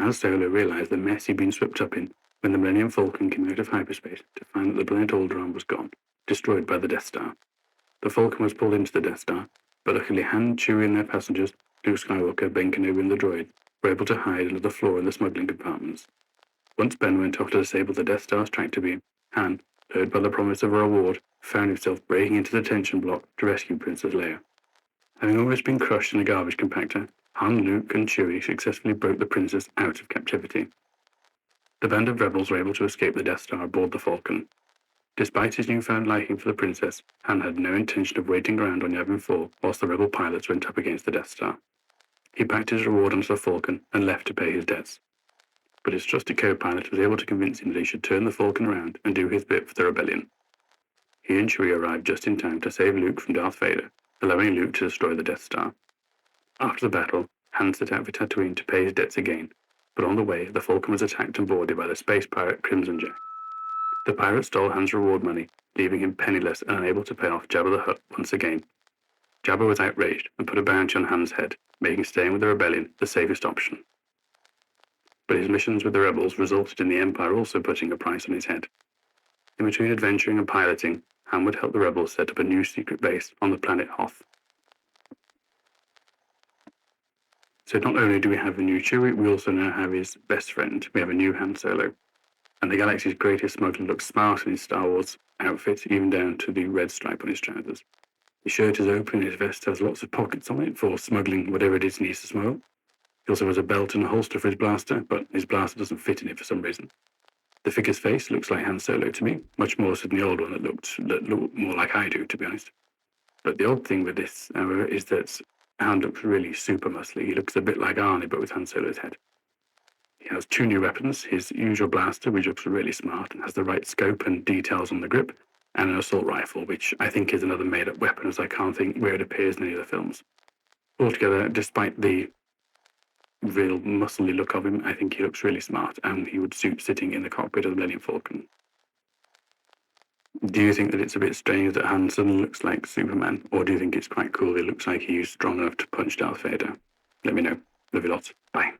Han Solo realized the mess he'd been swept up in when the Millennium Falcon came out of hyperspace to find that the planet Alderaan was gone, destroyed by the Death Star. The Falcon was pulled into the Death Star, but luckily Han, Chewie and their passengers, Luke Skywalker, Ben Kenobi and the droid, were able to hide under the floor in the smuggling compartments. Once Ben went off to disable the Death Star's tractor beam, Han, lured by the promise of a reward, found himself breaking into the tension block to rescue Princess Leia. Having almost been crushed in a garbage compactor, Han, Luke, and Chewie successfully broke the princess out of captivity. The band of rebels were able to escape the Death Star aboard the Falcon. Despite his newfound liking for the princess, Han had no intention of waiting around on Yavin 4 whilst the rebel pilots went up against the Death Star. He packed his reward onto the Falcon and left to pay his debts. But his trusted co-pilot was able to convince him that he should turn the Falcon around and do his bit for the rebellion. He and Chewie arrived just in time to save Luke from Darth Vader, allowing Luke to destroy the Death Star. After the battle, Han set out for Tatooine to pay his debts again, but on the way, the Falcon was attacked and boarded by the space pirate Crimson Jack. The pirate stole Han's reward money, leaving him penniless and unable to pay off Jabba the Hutt once again. Jabba was outraged and put a bounty on Han's head, making staying with the rebellion the safest option. But his missions with the rebels resulted in the Empire also putting a price on his head. In between adventuring and piloting, Han would help the rebels set up a new secret base on the planet Hoth. So not only do we have the new Chewie, we also now have his best friend. We have a new Han Solo. And the galaxy's greatest smuggler looks smart in his Star Wars outfit, even down to the red stripe on his trousers. His shirt is open and his vest has lots of pockets on it for smuggling whatever it is he needs to smuggle. He also has a belt and a holster for his blaster, but his blaster doesn't fit in it for some reason. The figure's face looks like Han Solo to me, much more so than the old one that looked more like I do, to be honest. But the odd thing with this, however, is that Han looks really super muscly. He looks a bit like Arnie, but with Han Solo's head. He has two new weapons, his usual blaster, which looks really smart and has the right scope and details on the grip, and an assault rifle, which I think is another made-up weapon, as I can't think where it appears in any of the films. Altogether, despite the real muscly look of him, I think he looks really smart, and he would suit sitting in the cockpit of the Millennium Falcon. Do you think that it's a bit strange that Han suddenly looks like Superman, or do you think it's quite cool? It looks like he's strong enough to punch Darth Vader. Let me know. Love you lots. Bye.